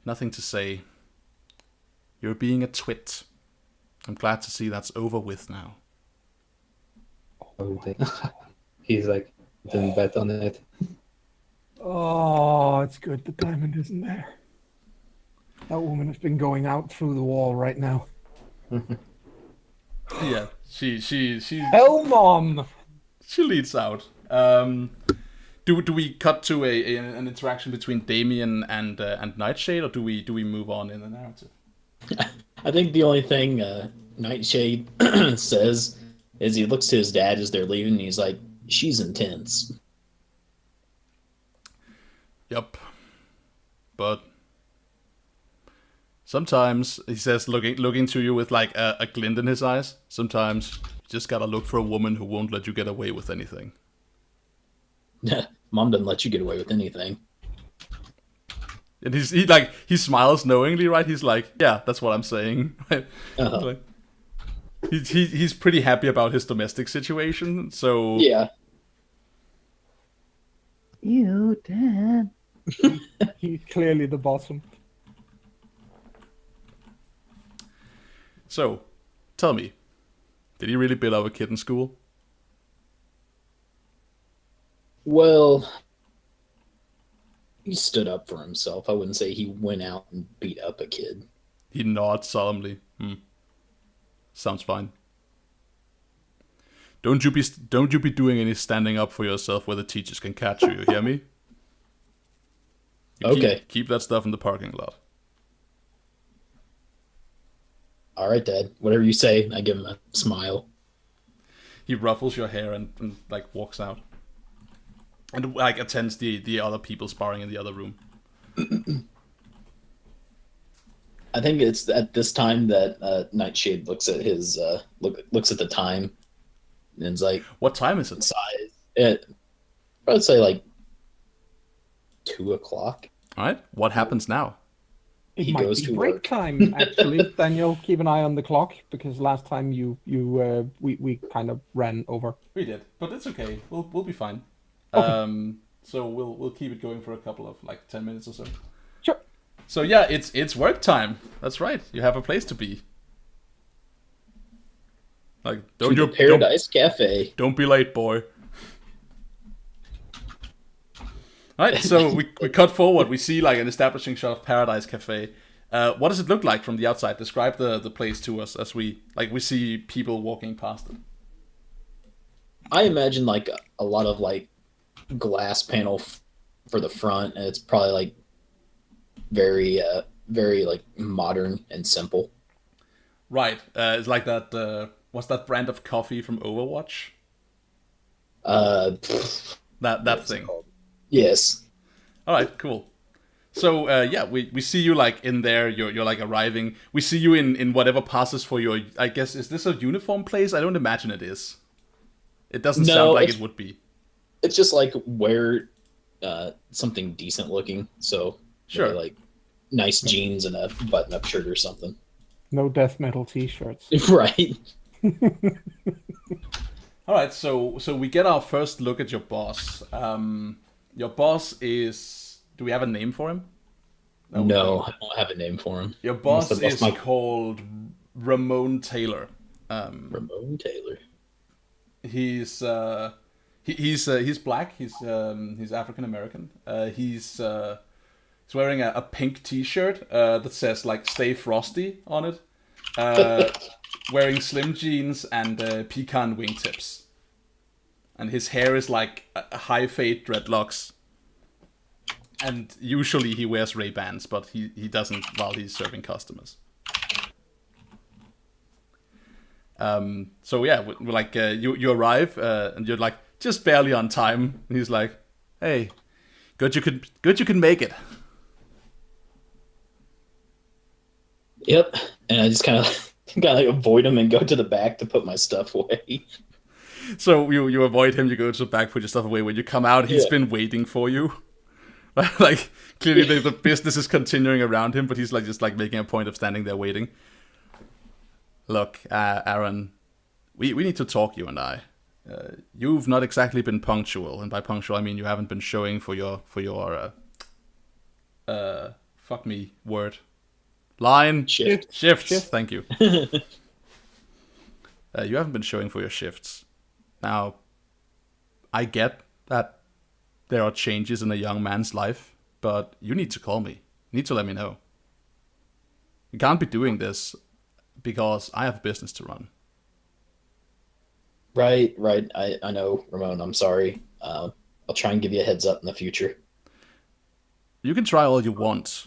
nothing to say. You're being a twit. I'm glad to see that's over with now. Oh, he's like, didn't bet on it. Oh, it's good the diamond isn't there. That woman has been going out through the wall right now. Yeah, she Hell, Mom! she leads out. Do we cut to an interaction between Damien and Nightshade, or do we move on in the narrative? I think the only thing Nightshade says is he looks to his dad as they're leaving, and he's like, "She's intense." Yep. But sometimes, he says, looking to you with like a glint in his eyes, sometimes you just gotta look for a woman who won't let you get away with anything. Mom doesn't let you get away with anything. And he smiles knowingly, right? He's like, yeah, that's what I'm saying. Right? Uh-huh. Like, he's pretty happy about his domestic situation, so Yeah. You, Dad. He's clearly the bottom. So, tell me, did he really beat up a kid in school? Well, he stood up for himself. I wouldn't say he went out and beat up a kid. He nods solemnly. Sounds fine. Don't you be doing any standing up for yourself where the teachers can catch you. You hear me? You Okay. Keep that stuff in the parking lot. All right, Dad. Whatever you say. I give him a smile. He ruffles your hair and like walks out, and like attends the other people sparring in the other room. I think it's at this time that Nightshade looks at his looks at the time, and is like, What time is it? size. I would say like 2:00. All right. What happens now? It He might goes be to break work. time, actually. Daniel, keep an eye on the clock, because last time we kind of ran over. We did, but it's okay. We'll be fine. Okay. So we'll keep it going for a couple of like 10 minutes or so. Sure. So yeah, it's work time. That's right. You have a place to be. Like To the Paradise Cafe. Don't be late, boy. Alright, so we cut forward. We see like an establishing shot of Paradise Cafe. What does it look like from the outside? Describe the place to us as we see people walking past it. I imagine like a lot of like glass panel for the front, and it's probably like very like modern and simple. Right. It's like that. What's that brand of coffee from Overwatch? That thing. Yes. All right, cool. So yeah, we see you like in there. You're like arriving. We see you in whatever passes for your. I guess, is this a uniform place? I don't imagine it is. It doesn't No, sound like it's- it would be. It's just like wear something decent looking. So Sure. maybe, like nice jeans and a button-up shirt or something. No death metal t-shirts. Right. All right, so we get our first look at your boss. Your boss is. Do we have a name for him? No, I don't have a name for him. Your boss Must have is lost my- called Ramon Taylor. Ramon Taylor. He's black. He's African American. He's wearing a pink T-shirt that says like "Stay Frosty" on it. Wearing slim jeans and pecan wingtips. And his hair is like a high fade dreadlocks. And usually he wears Ray-Bans, but he doesn't while he's serving customers. So yeah, we're like you arrive and you're like just barely on time. And he's like, "Hey, good you can make it." Yep. And I just kind of like avoid him and go to the back to put my stuff away. So you avoid him, you go to the back, put your stuff away. When you come out, he's Yeah. been waiting for you. Like clearly the business is continuing around him, but he's like just like making a point of standing there waiting. Look, Aaron, we need to talk, you and I. You've not exactly been punctual, and by punctual I mean you haven't been showing for your fuck me word line Shift. shifts. Shift. Thank you. You haven't been showing for your shifts. Now, I get that there are changes in a young man's life, but you need to call me. You need to let me know. You can't be doing this because I have business to run. Right. I know, Ramon. I'm sorry. I'll try and give you a heads up in the future. You can try all you want,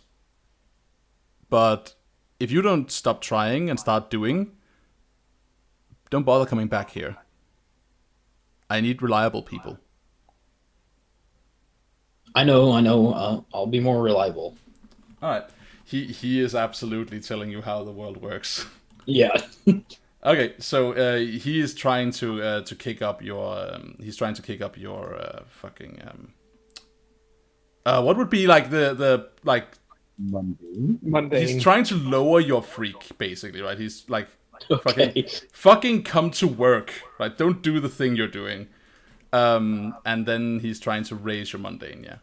but if you don't stop trying and start doing, don't bother coming back here. I need reliable people. I know. I'll be more reliable. All right. He is absolutely telling you how the world works. Yeah. Okay, so he is trying to kick up your fucking what would be like the like Mundane. he's trying to lower your freak basically, right? He's like Okay. fucking come to work, right? Don't do the thing you're doing. And then he's trying to raise your mundane, yeah.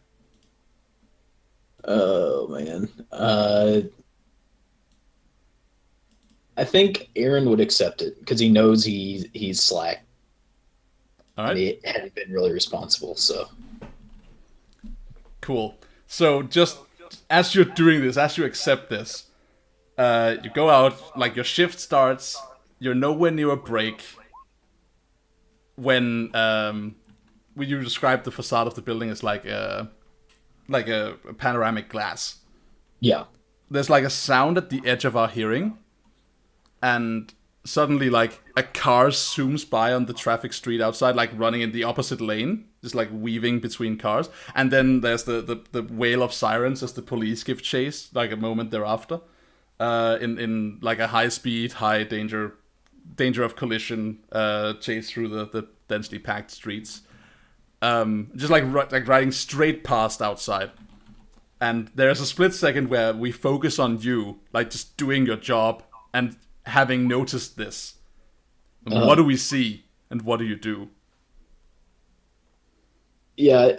Oh man. I think Aaron would accept it because he knows he's slack. All right. And he hadn't been really responsible, so. Cool. So just as you're doing this, as you accept this, you go out, like your shift starts, you're nowhere near a break. When you describe the facade of the building as like a panoramic glass. Yeah. There's like a sound at the edge of our hearing, and suddenly like a car zooms by on the traffic street outside, like running in the opposite lane, just like weaving between cars. And then there's the wail of sirens as the police give chase, like a moment thereafter, in like a high speed, high danger of collision chase through the densely packed streets. Just like riding straight past outside. And there's a split second where we focus on you, like just doing your job and having noticed this. And what do we see and what do you do? Yeah.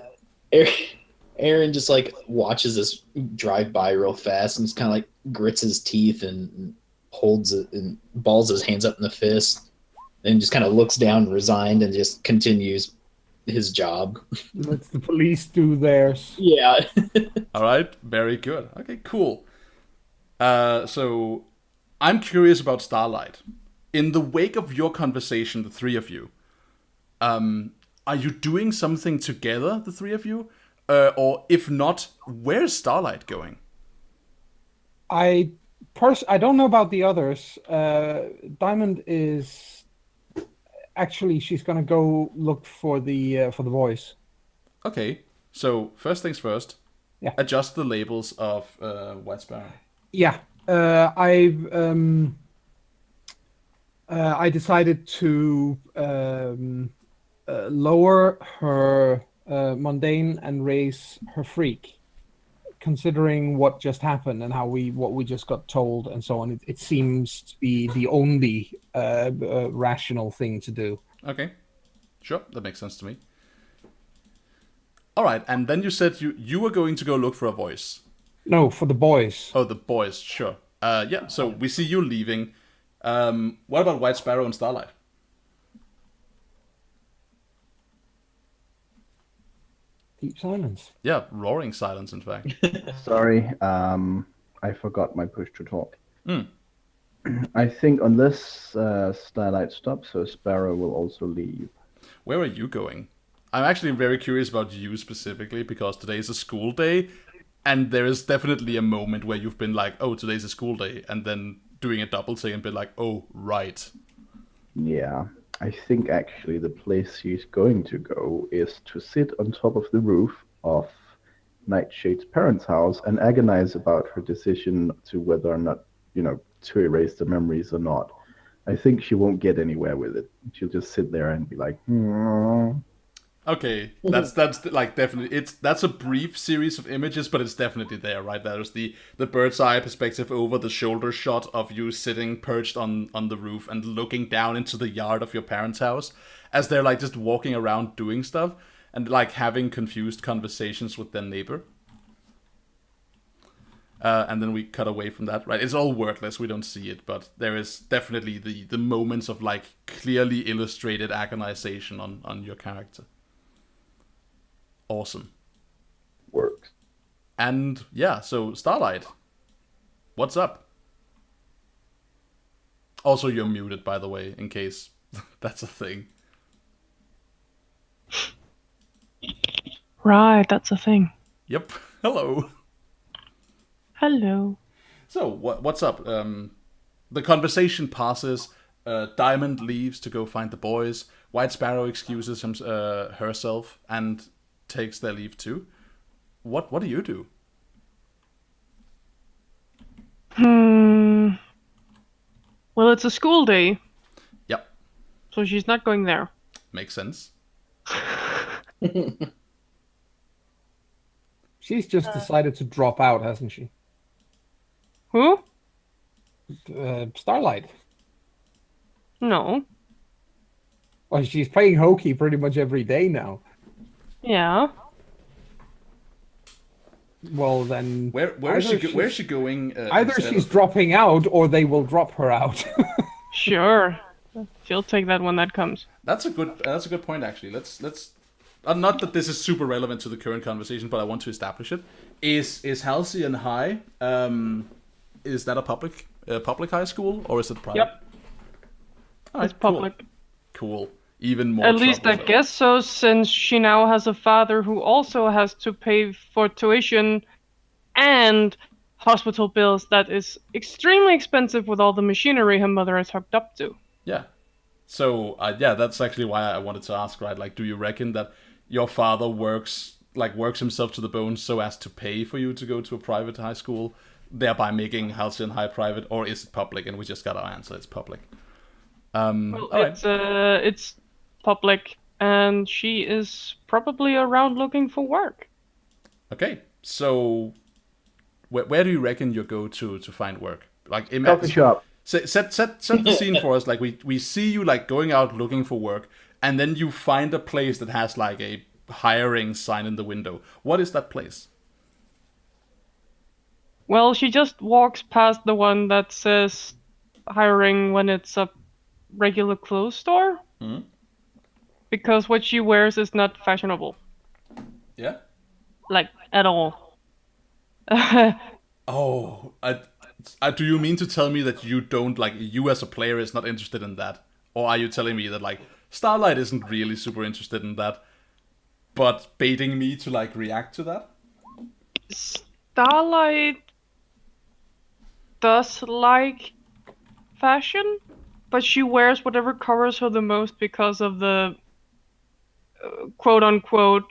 Aaron just like watches us drive by real fast and just kind of like grits his teeth and holds it and balls his hands up in the fist and just kind of looks down resigned and just continues his job. Lets the police do theirs. Yeah. All right, very good. Okay, cool. So I'm curious about Starlight. In the wake of your conversation, the three of you, are you doing something together, the three of you? Or if not, where's Starlight going? I don't know about the others. Diamond is actually she's gonna go look for the voice. Okay, so first things first. Yeah. Adjust the labels of White Sparrow. Yeah, I decided to lower her mundane and raise her freak, considering what just happened and what we just got told and so on. It seems to be the only rational thing to do. Okay, sure, that makes sense to me. All right, and then you said you were going to go look for a voice. No, for the boys. Oh, the boys, sure. Yeah, so we see you leaving. What about White Sparrow and Starlight? Deep silence. Yeah, roaring silence, in fact. Sorry, I forgot my push to talk. Hmm. I think unless Starlight stops, so Sparrow will also leave. Where are you going? I'm actually very curious about you specifically, because today is a school day, and there is definitely a moment where you've been like, oh, today's a school day, and then doing a double take and been like, oh, right. Yeah, I think actually the place she's going to go is to sit on top of the roof of Nightshade's parents' house and agonize about her decision to whether or not, to erase the memories or not. I think she won't get anywhere with it. She'll just sit there and be like, Okay, that's like definitely that's a brief series of images, but it's definitely there, right? There's the bird's eye perspective over the shoulder shot of you sitting perched on the roof and looking down into the yard of your parents' house as they're like just walking around doing stuff and like having confused conversations with their neighbor. And then we cut away from that, right? It's all wordless, we don't see it, but there is definitely the moments of like clearly illustrated agonization on your character. Awesome. Works. And yeah, so Starlight, what's up? Also, you're muted, by the way, in case that's a thing. Right, that's a thing. Yep. Hello. Hello. So, what's up? The conversation passes. Diamond leaves to go find the boys. White Sparrow excuses herself and takes their leave too. What do you do? Well, it's a school day, Yep. so she's not going there. Makes sense. She's just decided to drop out, hasn't she? Who? Starlight. No. Well, she's playing hokey pretty much every day now. Yeah. Well, then... Where's she going? Either she's dropping out, or they will drop her out. Sure. She'll take that when that comes. That's a good point, actually. Let's not that this is super relevant to the current conversation, but I want to establish it. Is Halcyon High? Is that a public high school, or is it private? Yep. All right, It's public. Cool. Even more. At least I trouble, guess so, since she now has a father who also has to pay for tuition and hospital bills that is extremely expensive with all the machinery her mother is hooked up to. Yeah. So yeah, that's actually why I wanted to ask, right? Like, do you reckon that your father works himself to the bone so as to pay for you to go to a private high school, thereby making Halcyon High private, or is it public? And we just got our answer. It's public. Well, all right. it's public, and she is probably around looking for work. Okay. So where do you reckon you go to find work? Like, Coffee shop. Set the scene for us. Like, we see you like going out looking for work, and then you find a place that has like a hiring sign in the window. What is that place? Well, she just walks past the one that says hiring when it's a regular clothes store. Hmm? Because what she wears is not fashionable. Yeah. Like, at all. Oh, do you mean to tell me that you don't, like, you as a player is not interested in that? Or are you telling me that, like, Starlight isn't really super interested in that, but baiting me to, like, react to that? Starlight does like fashion, but she wears whatever covers her the most because of the quote-unquote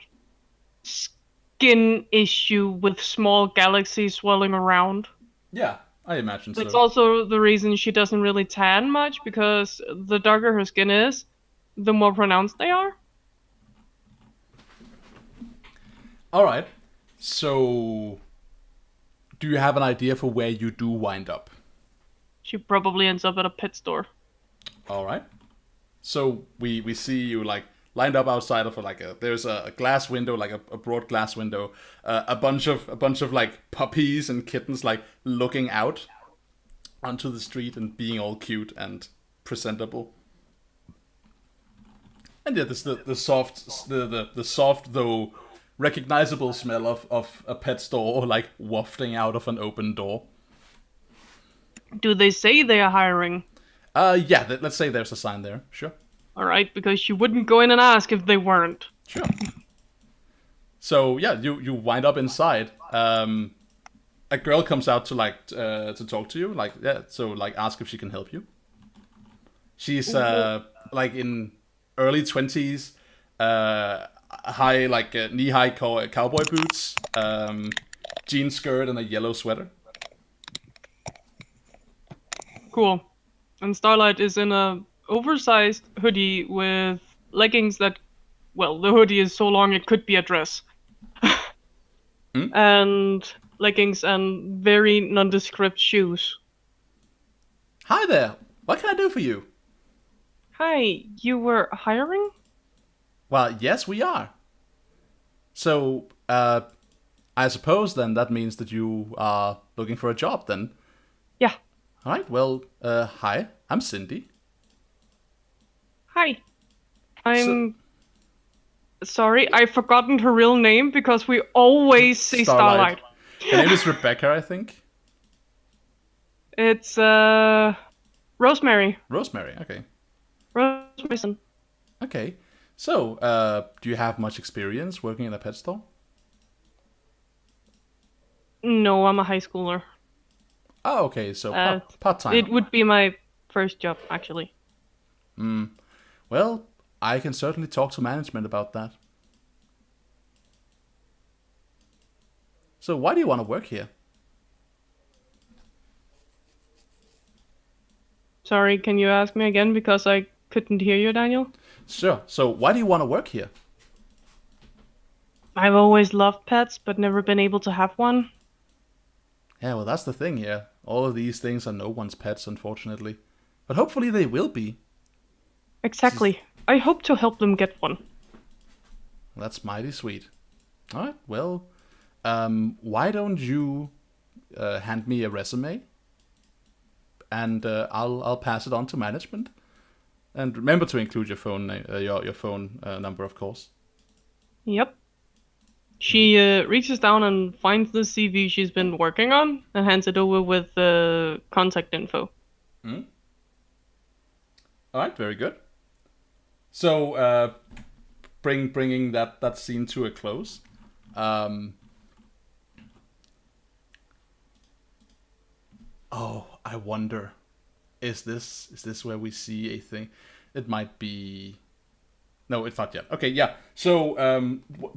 skin issue with small galaxies swirling around. Yeah, I imagine so. It's also the reason she doesn't really tan much, because the darker her skin is, the more pronounced they are. Alright, so do you have an idea for where you do wind up? She probably ends up at a pet store. Alright. So we see you, like, lined up outside of there's a glass window, like a broad glass window, a bunch of like puppies and kittens like looking out onto the street and being all cute and presentable. And yeah, there's the soft though recognizable smell of a pet store like wafting out of an open door. Do they say they are hiring? Yeah, let's say there's a sign there. Sure. Alright, because she wouldn't go in and ask if they weren't. Sure. So yeah, you wind up inside. A girl comes out to talk to you, like, yeah, so like ask if she can help you. She's like in early 20s, high like knee-high cowboy boots, jean skirt and a yellow sweater. Cool. And Starlight is in a oversized hoodie with leggings that, well, the hoodie is so long it could be a dress. And leggings and very nondescript shoes. Hi there. What can I do for you? Hi, you were hiring? Well, yes, we are. So, I I suppose then that means that you are looking for a job then. Yeah. All right. Well, hi. I'm Cindy. Hi. I'm sorry, I've forgotten her real name because we always say Starlight. Her name is Rebecca, I think. It's Rosemary. Rosemary. Okay. Rosemary. Okay. So, do you have much experience working in a pet store? No, I'm a high schooler. Oh, okay. So part-time. It would be my first job, actually. Well, I can certainly talk to management about that. So, why do you want to work here? Sorry, can you ask me again because I couldn't hear you, Daniel? Sure. So, why do you want to work here? I've always loved pets, but never been able to have one. Yeah, well, that's the thing here. All of these things are no one's pets, unfortunately. But hopefully they will be. Exactly. I hope to help them get one. That's mighty sweet. All right, well, why don't you hand me a resume? And I'll pass it on to management. And remember to include your phone your phone number, of course. Yep. She reaches down and finds the CV she's been working on and hands it over with the contact info. All right, very good. So, bringing that scene to a close. Oh, I wonder, is this where we see a thing? It might be. No, it's not yet. Okay, yeah. So,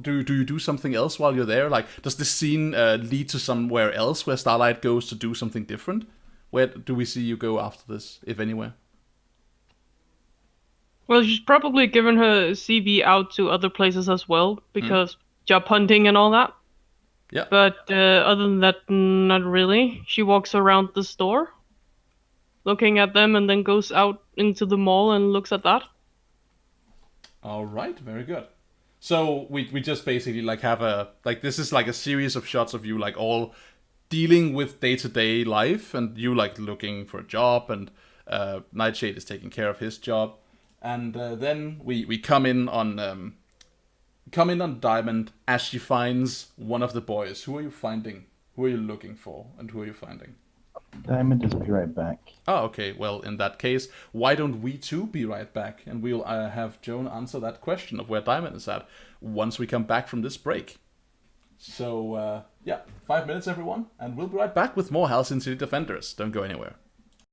do you do something else while you're there? Like, does this scene lead to somewhere else where Starlight goes to do something different? Where do we see you go after this, if anywhere? Well, she's probably given her CV out to other places as well, because job hunting and all that. Yeah. But other than that, not really. She walks around the store, looking at them, and then goes out into the mall and looks at that. All right, very good. So we just basically like have a this is like a series of shots of you like all dealing with day-to-day life, and you like looking for a job, and Nightshade is taking care of his job, and then we come in on Diamond as she finds one of the boys. Who are you finding? Who are you looking for, and who are you finding? Diamond is be right back. Oh, okay. Well, in that case, why don't we too be right back, and we'll have Joan answer that question of where Diamond is at once we come back from this break. So, yeah, 5 minutes, everyone, and we'll be right back with more Halcyon City Defenders. Don't go anywhere.